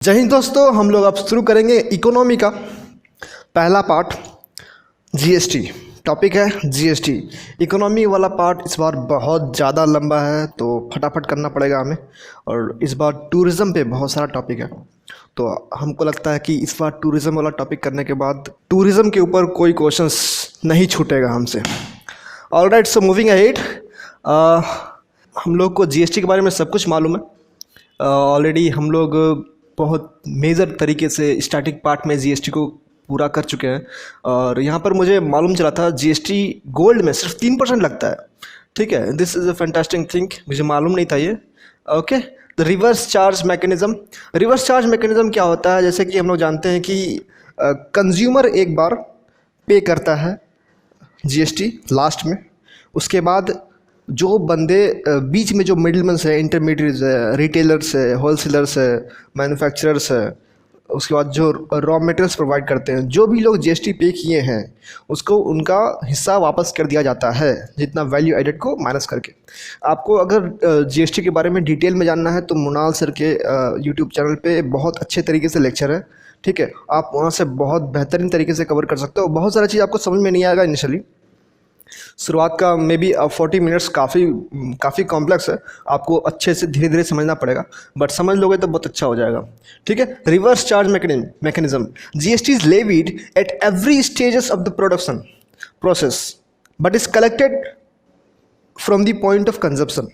जय हिंद दोस्तों, हम लोग अब शुरू करेंगे इकोनॉमी का पहला पार्ट। जीएसटी टॉपिक है। जीएसटी इकोनॉमी वाला पार्ट इस बार बहुत ज़्यादा लंबा है, तो फटाफट करना पड़ेगा हमें। और इस बार टूरिज़्म पे बहुत सारा टॉपिक है, तो हमको लगता है कि इस बार टूरिज़्म वाला टॉपिक करने के बाद टूरिज़्म के ऊपर कोई क्वेश्चंस नहीं छूटेगा हमसे। Alright, so moving ahead. हम लोग को जीएसटी के बारे में सब कुछ मालूम है। ऑलरेडी हम लोग बहुत मेजर तरीके से स्टार्टिंग पार्ट में जीएसटी को पूरा कर चुके हैं। और यहाँ पर मुझे मालूम चला था जीएसटी गोल्ड में सिर्फ 3% लगता है। ठीक है, this is a fantastic thing, मुझे मालूम नहीं था ये। Okay, the reverse charge mechanism. Reverse charge mechanism क्या होता है? जैसे कि हम लोग जानते हैं कि कंज्यूमर एक बार पे करता है जीएसटी लास्ट में, उसके बाद जो बंदे बीच में जो मिडलमैन्स है, इंटरमीडिएट्स है, रिटेलर्स है, होलसेलर्स है, मैन्युफैक्चरर्स है, उसके बाद जो रॉ मटेरियल्स प्रोवाइड करते हैं, जो भी लोग जीएसटी पे किए हैं उसको उनका हिस्सा वापस कर दिया जाता है, जितना वैल्यू एडेड को माइनस करके। आपको अगर जीएसटी के बारे में डिटेल में जानना है तो मुनाल सर के यूट्यूब चैनल पे बहुत अच्छे तरीके से लेक्चर है। ठीक है, आप वहाँ से बहुत बेहतरीन तरीके से कवर कर सकते हो। बहुत सारा चीज़ आपको समझ में नहीं आएगा इनिशियली, शुरुआत का मे बी 40 मिनट्स काफ़ी कॉम्प्लेक्स है, आपको अच्छे से धीरे धीरे समझना पड़ेगा, बट समझ लोगे तो बहुत अच्छा हो जाएगा। ठीक है, reverse charge mechanism. GST is levied at every stages of the production process but is collected from the point of consumption.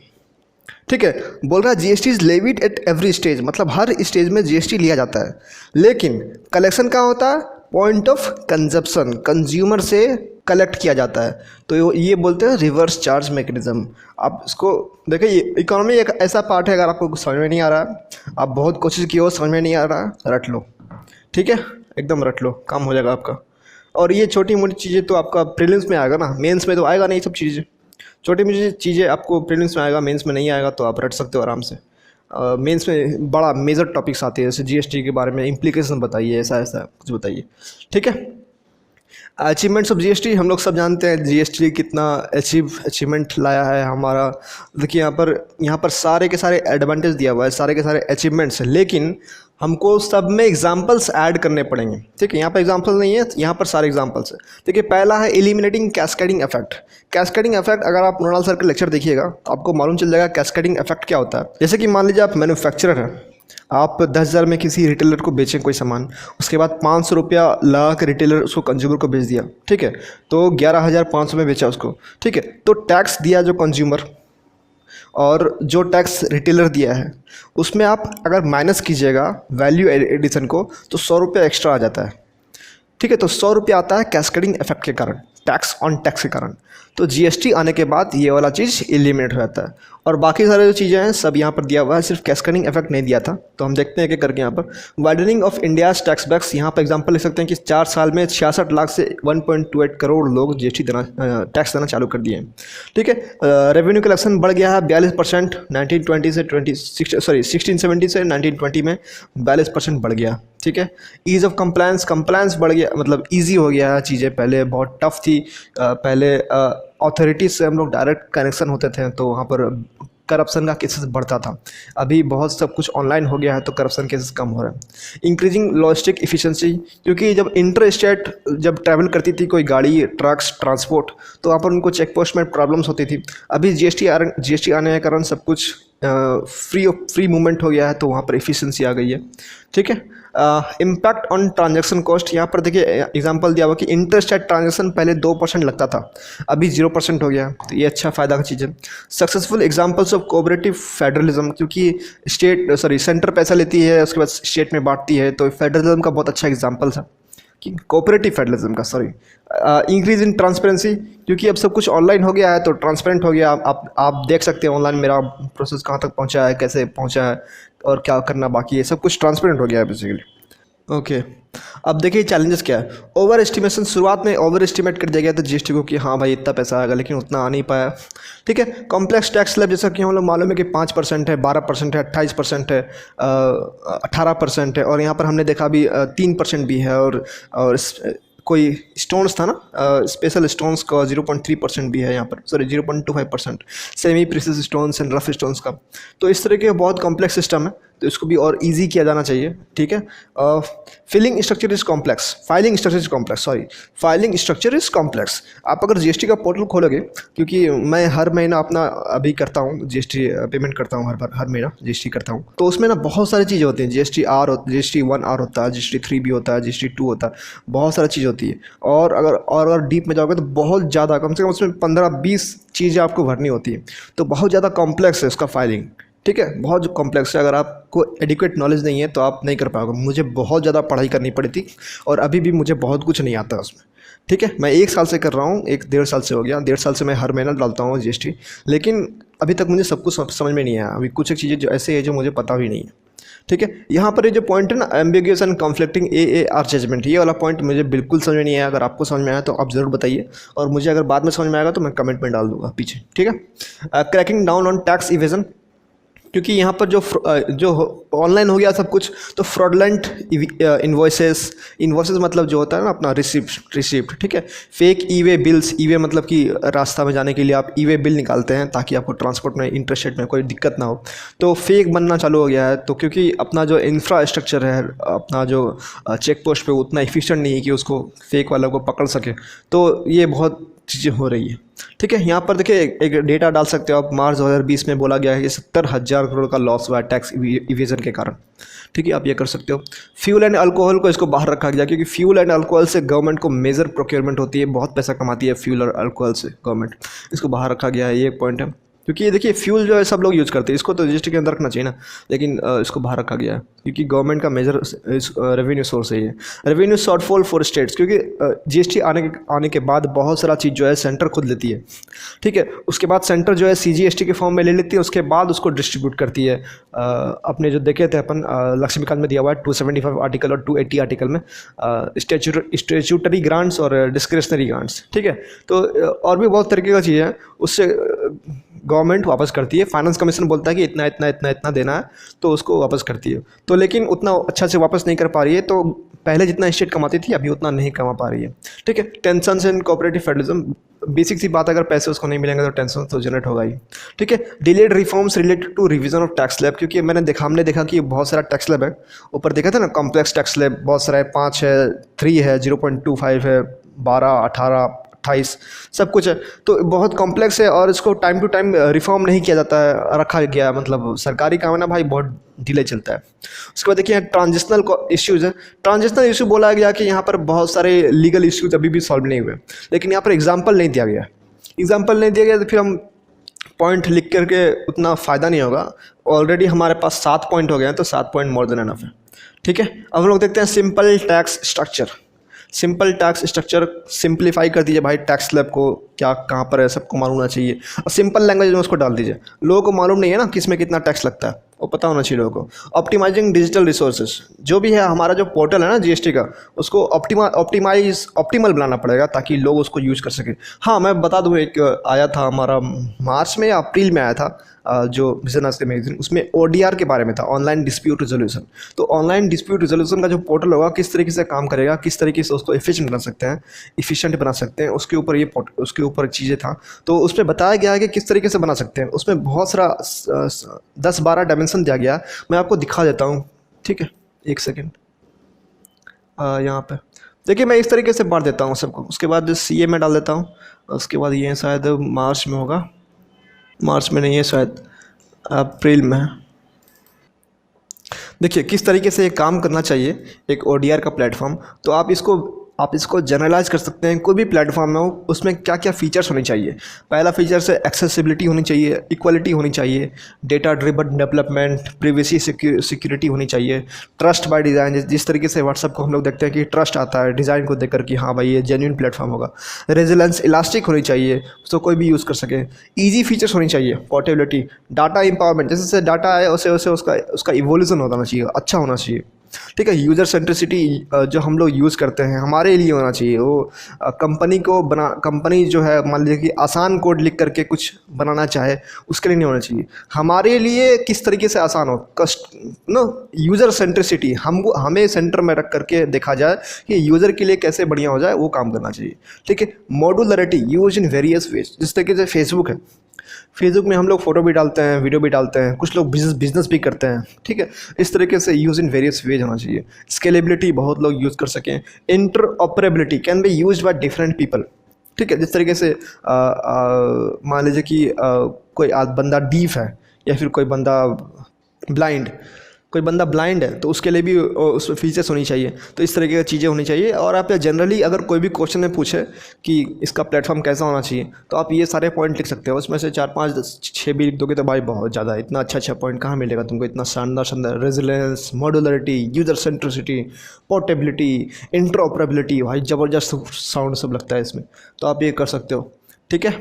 ठीक है, बोल रहा है GST is levied at every stage, मतलब हर स्टेज में जीएसटी लिया जाता है, लेकिन कलेक्शन कहाँ होता है? पॉइंट ऑफ कंजप्शन, कंज्यूमर से कलेक्ट किया जाता है। तो ये बोलते हैं रिवर्स चार्ज मैकेनिज्म। आप इसको देखिए, ये इकोनॉमी एक ऐसा पार्ट है, अगर आपको कुछ समझ में नहीं आ रहा है, आप बहुत कोशिश की हो, समझ में नहीं आ रहा है, रट लो। ठीक है, एकदम रट लो, काम हो जाएगा आपका। और ये छोटी मोटी चीज़ें तो आपका प्रीलिम्स में आएगा ना, मेंस में तो आएगा नहीं। सब चीज़ें छोटी मोटी चीज़ें आपको प्रीलिम्स में आएगा, मेंस में नहीं आएगा, तो आप रट सकते हो आराम से। मेंस में बड़ा मेजर टॉपिक्स आते हैं, जैसे जीएसटी के बारे में इम्प्लीकेशन बताइए, ऐसा ऐसा कुछ बताइए। ठीक है, अचीवमेंट्स ऑफ जीएसटी हम लोग सब जानते हैं, जीएसटी कितना अचीवमेंट लाया है हमारा। देखिए यहाँ पर सारे के सारे एडवांटेज दिया हुआ है, सारे के सारे अचीवमेंट्स, लेकिन हमको सब में एग्जांपल्स ऐड करने पड़ेंगे। ठीक है, यहाँ पर एग्जांपल नहीं है, यहाँ पर सारे एग्जांपल्स है। देखिए, पहला है eliminating cascading effect. Cascading effect, अगर आप मृणाल सर का लेक्चर देखिएगा तो आपको मालूम चल जाएगा कैस्केडिंग इफेक्ट क्या होता है। जैसे कि मान लीजिए आप मैन्युफैक्चरर हैं, आप 10,000 में किसी रिटेलर को बेचें कोई सामान, उसके बाद 500 रुपया लगा के रिटेलर उसको कंज्यूमर को बेच दिया। ठीक है, तो 11,500 में बेचा उसको। ठीक है, तो टैक्स दिया जो कंज्यूमर और जो टैक्स रिटेलर दिया है, उसमें आप अगर माइनस कीजिएगा वैल्यू एडिशन को, तो 100 रुपया एक्स्ट्रा आ जाता है। ठीक है, तो 100 रुपया आता है कैस्केडिंग इफेक्ट के कारण, टैक्स ऑन टैक्स के कारण। तो जीएसटी आने के बाद ये वाला चीज़ एलिमिनेट हो जाता है, और बाकी सारे जो चीज़ें हैं सब यहाँ पर दिया हुआ है, सिर्फ कैस्केडिंग इफेक्ट नहीं दिया था। तो हम देखते हैं कि करके यहाँ पर widening of India's tax bases, यहाँ पर एग्जांपल लिख सकते हैं कि 4 साल में 66 लाख से 1.28 करोड़ लोग जीएसटी देना, टैक्स देना चालू कर दिए हैं। ठीक है, रेवेन्यू कलेक्शन बढ़ गया है 42%, 1670 से 1920 में 42% बढ़ गया। ठीक है, ईज़ ऑफ कंप्लायंस बढ़ गया, मतलब ईजी हो गया है चीज़ें, पहले बहुत टफ थी। पहले अथॉरिटीज़ से हम लोग डायरेक्ट कनेक्शन होते थे, तो वहाँ पर करप्शन का केसेस बढ़ता था। अभी बहुत सब कुछ ऑनलाइन हो गया है, तो करप्शन केसेस कम हो रहे हैं। इंक्रीजिंग लॉजिस्टिक इफिशिएंसी, क्योंकि जब इंटर स्टेट जब ट्रैवल करती थी कोई गाड़ी, ट्रक्स, ट्रांसपोर्ट, तो वहाँ पर उनको चेक पोस्ट में प्रॉब्लम्स होती थी। अभी जीएसटी आने के कारण सब कुछ फ्री मूवमेंट हो गया है, तो वहाँ पर एफिशिएंसी आ गई है। ठीक है, इम्पैक्ट ऑन ट्रांजैक्शन कॉस्ट, यहाँ पर देखिए एग्जांपल दिया हुआ कि इंटर स्टेट ट्रांजैक्शन पहले 2% लगता था, अभी 0% हो गया, तो ये अच्छा फ़ायदा का चीज़ है। Successful examples of cooperative federalism, क्योंकि सेंटर पैसा लेती है, उसके बाद स्टेट में बांटती है, तो फेडरलिज्म का बहुत अच्छा एग्जाम्पल था कि कोऑपरेटिव फेडरलिज्म का। इंक्रीज इन ट्रांसपेरेंसी, क्योंकि अब सब कुछ ऑनलाइन हो गया है, तो ट्रांसपेरेंट हो गया। आप देख सकते हैं ऑनलाइन मेरा प्रोसेस कहाँ तक पहुँचा है, कैसे पहुँचा है, और क्या करना बाकी है, सब कुछ ट्रांसपेरेंट हो गया है बेसिकली। ओके, अब देखिए चैलेंजेस क्या है। ओवर एस्टिमेशन, शुरुआत में ओवर एस्टिमेट कर दिया गया था जीएसटी को कि हाँ भाई इतना पैसा आएगा, लेकिन उतना आ नहीं पाया। ठीक है, कॉम्प्लेक्स टैक्स स्लैब, जैसा कि हम लोग मालूम है कि 5% है, 12% है, 28% है, 18% है, और यहाँ पर हमने देखा भी 3% भी है, और कोई स्टोन्स था ना, स्पेशल स्टोन्स का 0.3% भी है यहाँ पर, 0.25%, semi precious stones and rough stones का। तो इस तरह के बहुत कॉम्प्लेक्स सिस्टम है, तो इसको भी और ईजी किया जाना चाहिए, ठीक है। Filing structure is complex, filing structure is complex. आप अगर जीएसटी का पोर्टल खोलोगे, क्योंकि मैं हर महीना अपना अभी करता हूँ जीएसटी पेमेंट करता हूँ, हर महीना जीएसटी करता हूँ, तो उसमें ना बहुत सारी चीज़ें होती हैं। जीएसटी 1R होता है, जीएसटी 3B होता है, जीएसटी 2 होता है, बहुत सारी चीज़ होती है। और अगर डीप में जाओगे तो बहुत ज़्यादा, कम से कम उसमें 15-20 चीज़ें आपको भरनी होती है। तो बहुत ज़्यादा कॉम्प्लेक्स है उसका फाइलिंग, ठीक है, बहुत कॉम्प्लेक्स है। अगर आपको एडिक्वेट नॉलेज नहीं है तो आप नहीं कर पाओगे। मुझे बहुत ज़्यादा पढ़ाई करनी पड़ी थी और अभी भी मुझे बहुत कुछ नहीं आता उसमें, ठीक है। मैं 1 साल से कर रहा हूँ, 1-1.5 साल से हो गया, 1.5 साल से मैं हर महीना डालता हूँ जीएसटी, लेकिन अभी तक मुझे सब कुछ समझ में नहीं आया। अभी कुछ एक चीज़ें जो ऐसे है जो मुझे पता भी नहीं है, ठीक है। यहाँ पर ये जो पॉइंट है ना, ambiguous and conflicting AAR judgement, ये वाला पॉइंट मुझे बिल्कुल समझ में नहीं आया। अगर आपको समझ में आया तो आप ज़रूर बताइए, और मुझे अगर बाद में समझ में आएगा तो मैं कमेंट में डाल दूंगा पीछे, ठीक है। Cracking down on tax evasion, क्योंकि यहाँ पर जो ऑनलाइन हो गया सब कुछ, तो फ्रॉडलेंट इन्वॉइसेस मतलब जो होता है ना अपना रिसिप्ट, ठीक है। फेक ई वे बिल्स, ई वे मतलब कि रास्ता में जाने के लिए आप ई वे बिल निकालते हैं ताकि आपको ट्रांसपोर्ट में, इंटरेस्ट रेट में कोई दिक्कत ना हो, तो फेक बनना चालू हो गया है। तो क्योंकि अपना जो इंफ्रास्ट्रक्चर है, अपना जो चेक पोस्ट पे उतना एफिशिएंट नहीं है कि उसको फेक वालों को पकड़ सके, तो ये बहुत चीज़ें हो रही है, ठीक है। यहाँ पर देखिए एक डेटा डाल सकते हो आप। मार्च 2020 में बोला गया है कि 70,000 करोड़ का लॉस हुआ है टैक्स इवेजन के कारण, ठीक है, आप ये कर सकते हो। फ्यूल एंड अल्कोहल को इसको बाहर रखा गया, क्योंकि फ्यूल एंड अल्कोहल से गवर्नमेंट को मेजर प्रोक्योरमेंट होती है, बहुत पैसा कमाती है फ्यूल और अल्कोहल से गवर्नमेंट, इसको बाहर रखा गया है, ये एक पॉइंट है। क्योंकि ये देखिए फ्यूल जो है सब लोग यूज़ करते हैं, इसको तो रजिस्टर के अंदर रखना चाहिए ना, लेकिन इसको बाहर रखा गया है क्योंकि गवर्नमेंट का मेजर रेवेन्यू सोर्स है ये। रेवेन्यू शॉर्टफॉल फॉर स्टेट्स, क्योंकि जीएसटी आने के बाद बहुत सारा चीज़ जो है सेंटर खुद लेती है, ठीक है। उसके बाद सेंटर जो है सीजीएसटी के फॉर्म में ले लेती है, उसके बाद उसको डिस्ट्रीब्यूट करती है। अपने जो देखे थे अपन लक्ष्मीकांत में दिया हुआ है 275 आर्टिकल और 280 आर्टिकल में, स्टेचूटरी ग्रांट्स और डिस्क्रिशनरी ग्रांट्स, ठीक है। तो और भी बहुत तरीके का चीज़ है, उससे गवर्नमेंट वापस करती है। फाइनेंस कमीशन बोलता है कि इतना इतना इतना इतना देना है, तो उसको वापस करती है। तो लेकिन उतना अच्छा से वापस नहीं कर पा रही है, तो पहले जितना स्टेट कमाती थी अभी उतना नहीं कमा पा रही है, ठीक है। Tension and cooperative federalism, basic सी बात, अगर पैसे उसको नहीं मिलेंगे तो टेंशन तो जनरेट होगा ही, ठीक है। Delayed reforms related to revision of tax slab, क्योंकि हमने देखा कि बहुत सारा टैक्स स्लैब है। ऊपर देखा था ना, कॉम्प्लेक्स टैक्स स्लैब बहुत सारा है, 5 है, 3 है, 0.25 है, 12, 18, 28 सब कुछ है। तो बहुत कॉम्प्लेक्स है और इसको टाइम टू टाइम रिफॉर्म नहीं किया जाता है, रखा गया है। मतलब सरकारी काम है ना भाई, बहुत डिले चलता है। उसके बाद देखिए ट्रांजिशनल इश्यूज़ है। ट्रांजिशनल इशू बोला गया कि यहाँ पर बहुत सारे लीगल इश्यूज अभी भी सॉल्व नहीं हुए, लेकिन यहाँ पर एग्जाम्पल नहीं दिया गया। तो फिर हम पॉइंट लिख करके उतना फ़ायदा नहीं होगा। ऑलरेडी हमारे पास 7 पॉइंट हो गए हैं, तो 7 पॉइंट मोर देन एनफ है, ठीक है। अब हम लोग देखते हैं सिंपल टैक्स स्ट्रक्चर सिंप्लीफाई कर दीजिए भाई। टैक्स स्लैब को क्या कहाँ पर है सबको मालूम होना चाहिए, और सिंपल लैंग्वेज में उसको डाल दीजिए। लोगों को मालूम नहीं है ना किस में कितना टैक्स लगता है, वो पता होना चाहिए लोगों को। ऑप्टिमाइजिंग डिजिटल रिसोर्सेज, जो भी है हमारा जो पोर्टल है ना जीएसटी का, उसको ऑप्टिमल बनाना पड़ेगा ताकि लोग उसको यूज़ कर सकें। हाँ, मैं बता दूँ, एक आया था हमारा मार्च में या अप्रैल में आया था जो बिजनेस के मैगजीन, उसमें ODR के बारे में था, ऑनलाइन डिस्प्यूट रिजोल्यूशन। तो ऑनलाइन डिस्प्यूट रिजोल्यूशन का जो पोर्टल होगा किस तरीके से काम करेगा, किस तरीके से उसको एफिशिएंट बना सकते हैं, उसके ऊपर चीज़ें था। तो उसमें बताया गया है कि किस तरीके से बना सकते हैं। उसमें बहुत सारा 10-12 डायमेंशन दिया गया, मैं आपको दिखा देता हूँ, ठीक है, एक सेकेंड। यहाँ पे देखिए मैं इस तरीके से बांट देता हूँ सबको। उसके बाद CA में डाल देता हूँ, उसके बाद ये शायद मार्च में होगा, मार्च में नहीं है, शायद अप्रैल में है। देखिए किस तरीके से ये काम करना चाहिए एक ODR का प्लेटफॉर्म। तो आप इसको जनरलाइज कर सकते हैं, कोई भी प्लेटफॉर्म में हो उसमें क्या क्या फीचर्स होने चाहिए। पहला फीचर से एक्सेसिबिलिटी होनी चाहिए, इक्वलिटी होनी चाहिए, data driven development, privacy security होनी चाहिए, ट्रस्ट बाय डिज़ाइन। जिस तरीके से व्हाट्सएप को हम लोग देखते हैं कि ट्रस्ट आता है डिज़ाइन को देखकर कि हाँ भाई ये जेन्युइन प्लेटफॉर्म होगा। रेजिलेंस इलास्टिक होनी चाहिए, उसको कोई भी यूज़ कर सके। ईजी फीचर्स होनी चाहिए, पोर्टेबिलिटी, डाटा एम्पावरमेंट, जैसे जैसे डाटा आए वैसे वैसे उसका इवोल्यूशन होना चाहिए, अच्छा होना चाहिए, ठीक है। यूज़र सेंट्रिसिटी जो हम लोग यूज़ करते हैं हमारे लिए होना चाहिए। वो कंपनी जो है मान लीजिए कि आसान कोड लिख करके कुछ बनाना चाहे, उसके लिए नहीं होना चाहिए। हमारे लिए किस तरीके से आसान हो, यूज़र सेंट्रिसिटी, हमें सेंटर में रख करके देखा जाए कि यूज़र के लिए कैसे बढ़िया हो जाए, वो काम करना चाहिए, ठीक है। Modularity use in various ways, जिस तरीके से फेसबुक में हम लोग फ़ोटो भी डालते हैं, वीडियो भी डालते हैं, कुछ लोग बिजनेस भी करते हैं, ठीक है। इस तरीके से यूज़ इन वेरियस वेज होना चाहिए। स्केलेबिलिटी बहुत लोग यूज़ कर सकें। Interoperability can be use by different people, ठीक है। जिस तरीके से मान लीजिए कि कोई बंदा डीफ है या फिर ब्लाइंड कोई बंदा ब्लाइंड है तो उसके लिए भी उसमें फीचर्स होनी चाहिए। तो इस तरीके की चीज़ें होनी चाहिए। और आप जनरली अगर कोई भी क्वेश्चन में पूछे कि इसका प्लेटफॉर्म कैसा होना चाहिए तो आप ये सारे पॉइंट लिख सकते हो। उसमें से 4 5 6 भी लिख दोगे तो भाई बहुत ज़्यादा, इतना अच्छा पॉइंट कहाँ मिलेगा तुमको, इतना शानदार resilience, modularity, user centricity, portability, interoperability, भाई ज़बरदस्त साउंड सब लगता है इसमें। तो आप ये कर सकते हो, ठीक है।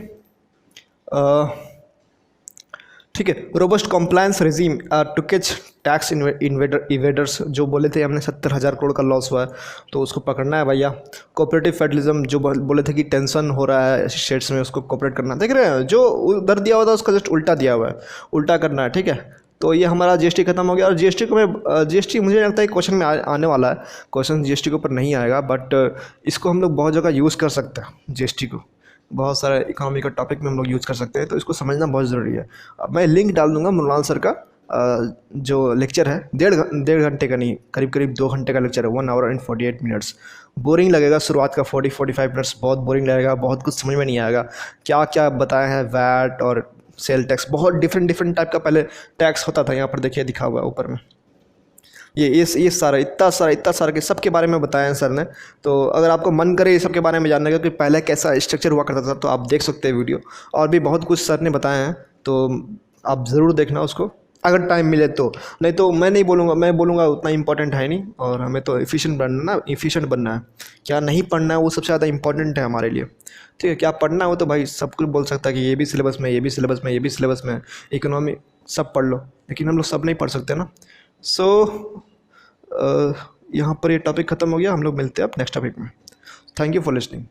ठीक है। Robust compliance regime to catch tax evaders, जो बोले थे हमने 70,000 करोड़ का लॉस हुआ है तो उसको पकड़ना है भैया। कोऑपरेटिव फेडरलिज्म, जो बोले थे कि टेंशन हो रहा है स्टेट्स में, उसको कोऑपरेट करना, देख रहे हैं जो उधर दिया हुआ था उसका जस्ट उल्टा दिया हुआ है, उल्टा करना है, ठीक है। तो ये हमारा जीएसटी खत्म हो गया। और जीएसटी को जीएसटी मुझे लगता है क्वेश्चन में आने वाला है, क्वेश्चन जीएसटी के ऊपर नहीं आएगा, बट इसको हम लोग बहुत जगह यूज़ कर सकते हैं। जीएसटी को बहुत सारे इकोनॉमी का टॉपिक में हम लोग यूज़ कर सकते हैं, तो इसको समझना बहुत ज़रूरी है। अब मैं लिंक डाल दूंगा मृणाल सर का, जो लेक्चर है 1.5 घंटे का नहीं, करीब करीब 2 घंटे का लेक्चर है, 1 आवर एंड 48 मिनट्स। बोरिंग लगेगा शुरुआत का 40-45 मिनट्स, बहुत बोरिंग लगेगा, बहुत कुछ समझ में नहीं आएगा। क्या क्या बताए हैं, वैट और सेल टैक्स, बहुत डिफरेंट टाइप का पहले टैक्स होता था। यहाँ पर देखिए दिखा हुआ है ऊपर में, ये सारा इतना सारा के सब के बारे में बताया है सर ने। तो अगर आपको मन करे ये सब के बारे में जानने का कि पहले कैसा स्ट्रक्चर हुआ करता था तो आप देख सकते हैं वीडियो, और भी बहुत कुछ सर ने बताया है, तो आप ज़रूर देखना उसको अगर टाइम मिले तो। नहीं तो मैं नहीं बोलूँगा, मैं बोलूँगा उतना इंपॉर्टेंट है नहीं, और हमें तो एफिशिएंट बनना है। क्या नहीं पढ़ना है वो सबसे ज़्यादा इंपॉर्टेंट है हमारे लिए, ठीक है। क्या पढ़ना हो तो भाई सब कुछ बोल सकता है कि ये भी सिलेबस में, ये भी सिलेबस में, ये भी सिलेबस में, इकोनॉमी सब पढ़ लो, लेकिन हम लोग सब नहीं पढ़ सकते ना। सो यहाँ पर ये टॉपिक ख़त्म हो गया, हम लोग मिलते हैं अब नेक्स्ट टॉपिक में। Thank you for listening.